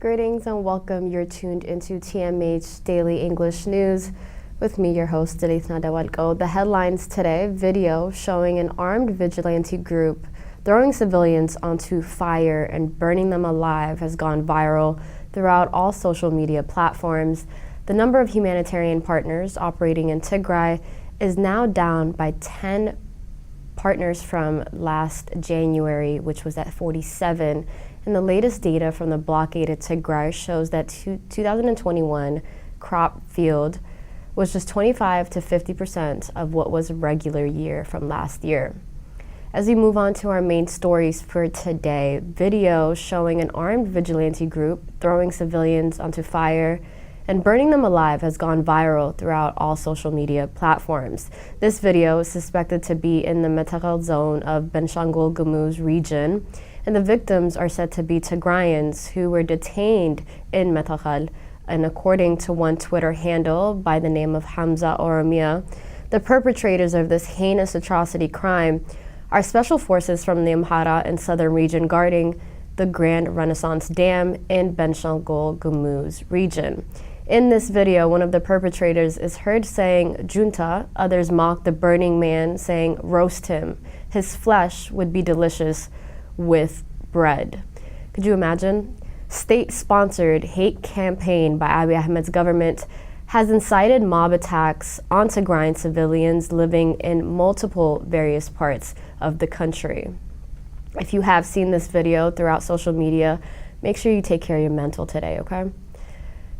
Greetings and welcome. You're tuned into TMH Daily English News with me, your host, Dilithna Dawalko. The headlines today: video showing an armed vigilante group throwing civilians onto fire and burning them alive has gone viral throughout all social media platforms. The number of humanitarian partners operating in Tigray is now down by 10 partners from last January, which was at 47. And the latest data from the blockaded Tigray shows that 2021 crop field was just 25 to 50% of what was a regular year from last year. As we move on to our main stories for today, video showing an armed vigilante group throwing civilians onto fire and burning them alive has gone viral throughout all social media platforms. This video is suspected to be in the Metakhel zone of Benshangul Gumuz region, and the victims are said to be Tigrayans who were detained in Metakhel. And according to one Twitter handle by the name of Hamza Oromia, the perpetrators of this heinous atrocity crime are special forces from the Amhara and southern region guarding the Grand Renaissance Dam in Benshangul Gumuz region. In this video, one of the perpetrators is heard saying junta. Others mock the burning man, saying roast him. His flesh would be delicious with bread. Could you imagine? State-sponsored hate campaign by Abiy Ahmed's government has incited mob attacks on Tigrayan civilians living in multiple various parts of the country. If you have seen this video throughout social media, make sure you take care of your mental today, okay?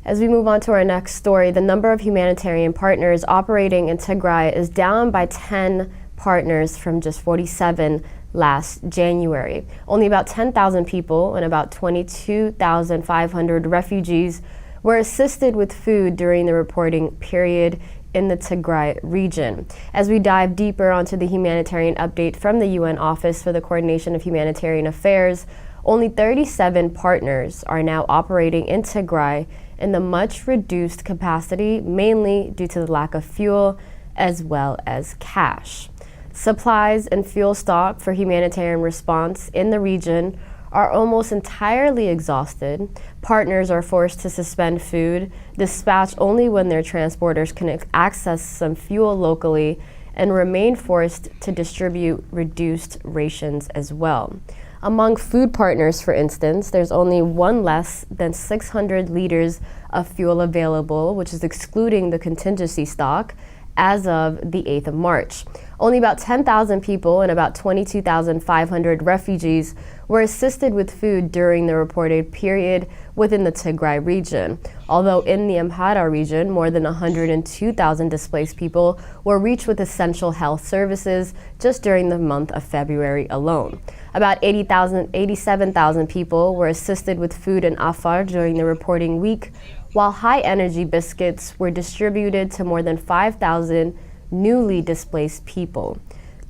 As we move on to our next story, the number of humanitarian partners operating in Tigray is down by 10 partners from just 47 last January. Only about 10,000 people and about 22,500 refugees were assisted with food during the reporting period in the Tigray region. As we dive deeper onto the humanitarian update from the UN Office for the Coordination of Humanitarian Affairs, only 37 partners are now operating in Tigray in the much reduced capacity, mainly due to the lack of fuel as well as cash. Supplies and fuel stock for humanitarian response in the region are almost entirely exhausted. Partners are forced to suspend food, dispatch only when their transporters can access some fuel locally, and remain forced to distribute reduced rations as well. Among food partners, for instance, there's only one less than 600 liters of fuel available, which is excluding the contingency stock, as of the 8th of March. Only about 10,000 people and about 22,500 refugees were assisted with food during the reported period within the Tigray region. Although in the Amhara region, more than 102,000 displaced people were reached with essential health services just during the month of February alone. About 87,000 people were assisted with food in Afar during the reporting week, while high-energy biscuits were distributed to more than 5,000 newly displaced people.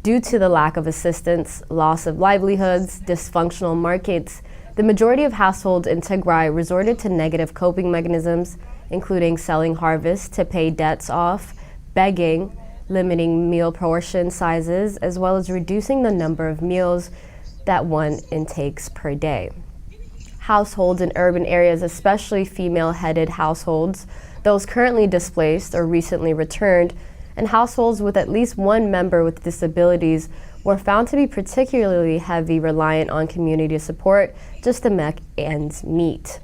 Due to the lack of assistance, loss of livelihoods, dysfunctional markets, the majority of households in Tigray resorted to negative coping mechanisms, including selling harvests to pay debts off, begging, limiting meal portion sizes, as well as reducing the number of meals that one intakes per day. Households in urban areas, especially female-headed households, those currently displaced or recently returned, and households with at least one member with disabilities were found to be particularly heavy reliant on community support just to make ends meet.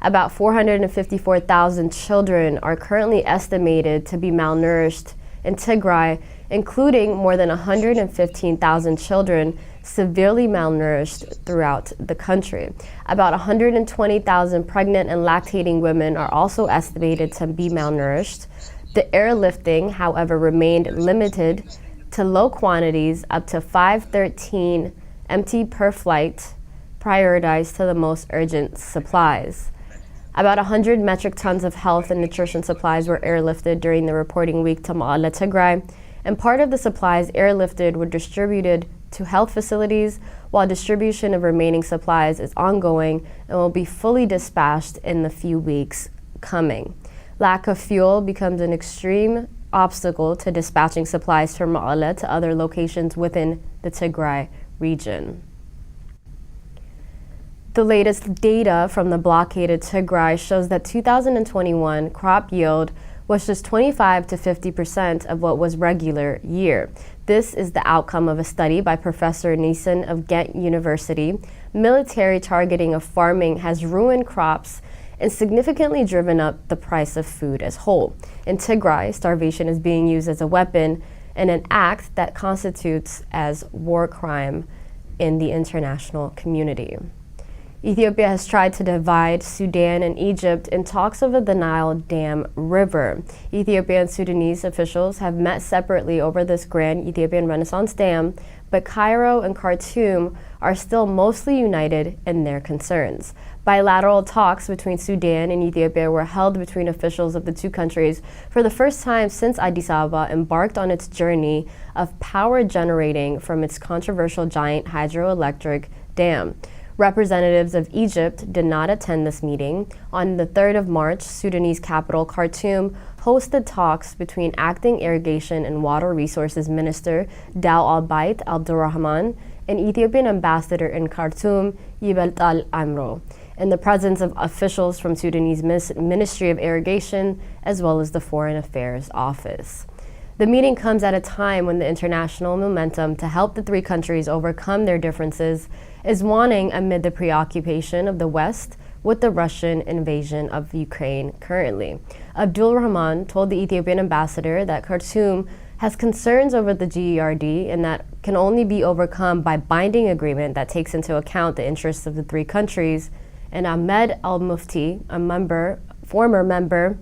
About 454,000 children are currently estimated to be malnourished in Tigray, including more than 115,000 children severely malnourished throughout the country. About 120,000 pregnant and lactating women are also estimated to be malnourished. The airlifting, however, remained limited to low quantities, up to 513 empty per flight, prioritized to the most urgent supplies. About 100 metric tons of health and nutrition supplies were airlifted during the reporting week to Ma'ala, Tigray, and part of the supplies airlifted were distributed to health facilities, while distribution of remaining supplies is ongoing and will be fully dispatched in the few weeks coming. Lack of fuel becomes an extreme obstacle to dispatching supplies from Ma'ala to other locations within the Tigray region. The latest data from the blockaded Tigray shows that 2021 crop yield was just 25 to 50% of what was regular year. This is the outcome of a study by Professor Nissen of Ghent University. Military targeting of farming has ruined crops and significantly driven up the price of food as whole. In Tigray, starvation is being used as a weapon and an act that constitutes as war crime in the international community. Ethiopia has tried to divide Sudan and Egypt in talks over the Nile Dam River. Ethiopia and Sudanese officials have met separately over this grand Ethiopian Renaissance Dam, but Cairo and Khartoum are still mostly united in their concerns. Bilateral talks between Sudan and Ethiopia were held between officials of the two countries for the first time since Addis Ababa embarked on its journey of power generating from its controversial giant hydroelectric dam. Representatives of Egypt did not attend this meeting. On the 3rd of March, Sudanese capital Khartoum hosted talks between acting irrigation and water resources minister Daw al-Bayt Abdurrahman and Ethiopian ambassador in Khartoum Yibelt al-Amro, in the presence of officials from Sudanese Ministry of Irrigation as well as the Foreign Affairs Office. The meeting comes at a time when the international momentum to help the three countries overcome their differences is waning amid the preoccupation of the West with the Russian invasion of Ukraine currently. Abdul Rahman told the Ethiopian ambassador that Khartoum has concerns over the GERD and that can only be overcome by binding agreement that takes into account the interests of the three countries. And Ahmed al-Mufti, a former member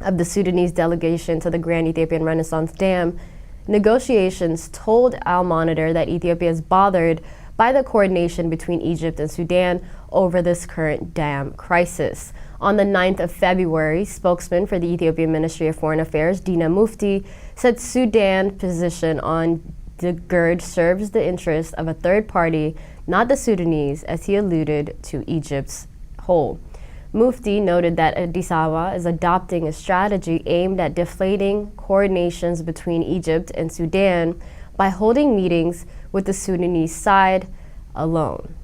of the Sudanese delegation to the Grand Ethiopian Renaissance Dam, negotiations told Al Monitor that Ethiopia is bothered by the coordination between Egypt and Sudan over this current dam crisis. On the 9th of February, spokesman for the Ethiopian Ministry of Foreign Affairs, Dina Mufti, said Sudan's position on the GERD serves the interest of a third party, not the Sudanese, as he alluded to Egypt's whole. Mufti noted that Addis Ababa is adopting a strategy aimed at deflating coordinations between Egypt and Sudan by holding meetings with the Sudanese side alone.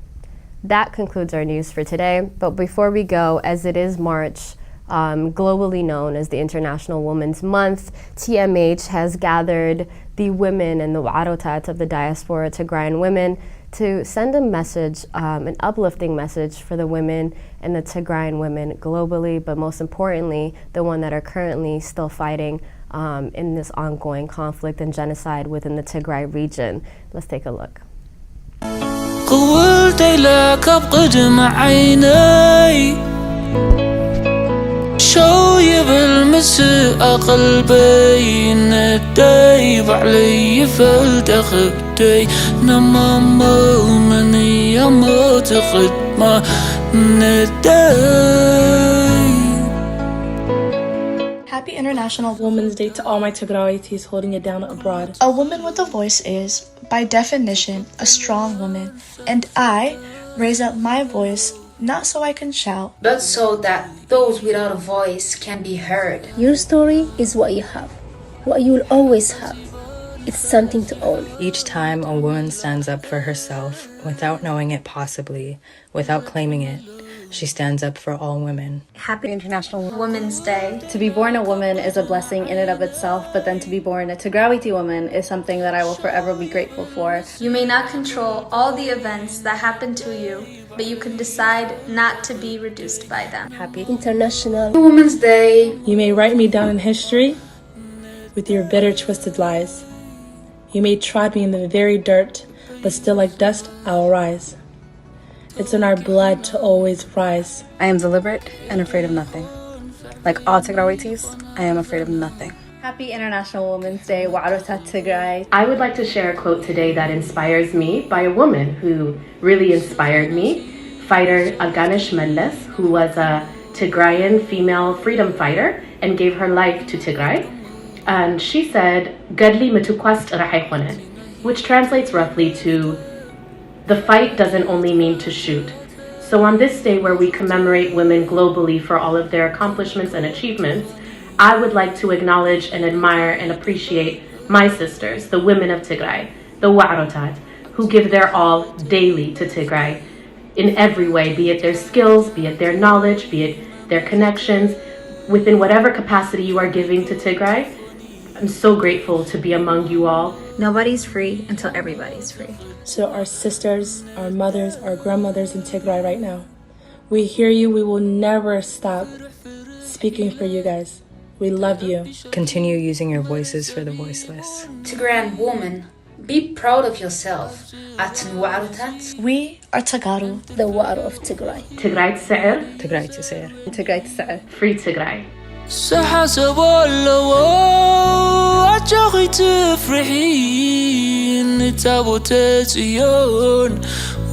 That concludes our news for today. But before we go, as it is March, globally known as the International Women's Month, TMH has gathered the women and the Wa'arotat of the diaspora Tigrayan women to send a message, an uplifting message for the women and the Tigrayan women globally, but most importantly, the one that are currently still fighting in this ongoing conflict and genocide within the Tigray region. Let's take a look. قولتي لك بقدم عيني شوي بالمساء قلبي ندايب علي فلتخبتي نماما مني يما تخدما نداي. Happy International Women's Day to all my Tigraitis holding it down abroad. A woman with a voice is, by definition, a strong woman, and I raise up my voice not so I can shout, but so that those without a voice can be heard. Your story is what you have, what you will always have. It's something to own. Each time a woman stands up for herself, without knowing it possibly, without claiming it, she stands up for all women. Happy International Women's Day. To be born a woman is a blessing in and of itself, but then to be born a Tigrawiti woman is something that I will forever be grateful for. You may not control all the events that happen to you, but you can decide not to be reduced by them. Happy International Women's Day. You may write me down in history with your bitter, twisted lies. You may trod me in the very dirt, but still like dust, I'll rise. It's in our blood to always rise. I am deliberate and afraid of nothing. Like all Tigrawitis, I am afraid of nothing. Happy International Women's Day, Wa'arotat Tigray. I would like to share a quote today that inspires me by a woman who really inspired me, fighter Aganesh Mellis, who was a Tigrayan female freedom fighter and gave her life to Tigray. And she said, "Gadli metukwast rahayhonen," which translates roughly to, "The fight doesn't only mean to shoot." So on this day where we commemorate women globally for all of their accomplishments and achievements, I would like to acknowledge and admire and appreciate my sisters, the women of Tigray, the Wa'arotat, who give their all daily to Tigray. in every way, be it their skills, be it their knowledge, be it their connections, within whatever capacity you are giving to Tigray. I'm so grateful to be among you all. Nobody's free until everybody's free. So our sisters, our mothers, our grandmothers in Tigray right now, we hear you. We will never stop speaking for you guys. We love you. Continue using your voices for the voiceless. Tigrayan woman, be proud of yourself. We are Tagaru. The water of Tigray. Tigray تسعر. Tigray تسير. Tigray تسعر. Free Tigray. سحسب اللو أجاغي تفرحين تابوت زيون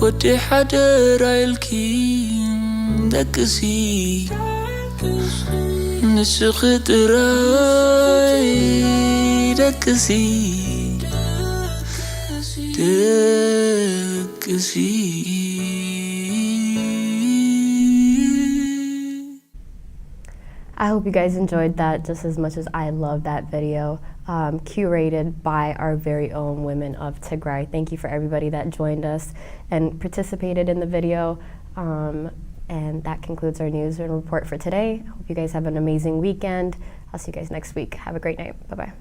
ودي حدا رايلكين دكسي نسخ دراي دكسي دكسي. I hope you guys enjoyed that just as much as I loved that video, curated by our very own women of Tigray. Thank you for everybody that joined us and participated in the video. And that concludes our news and report for today. Hope you guys have an amazing weekend. I'll see you guys next week. Have a great night. Bye-bye.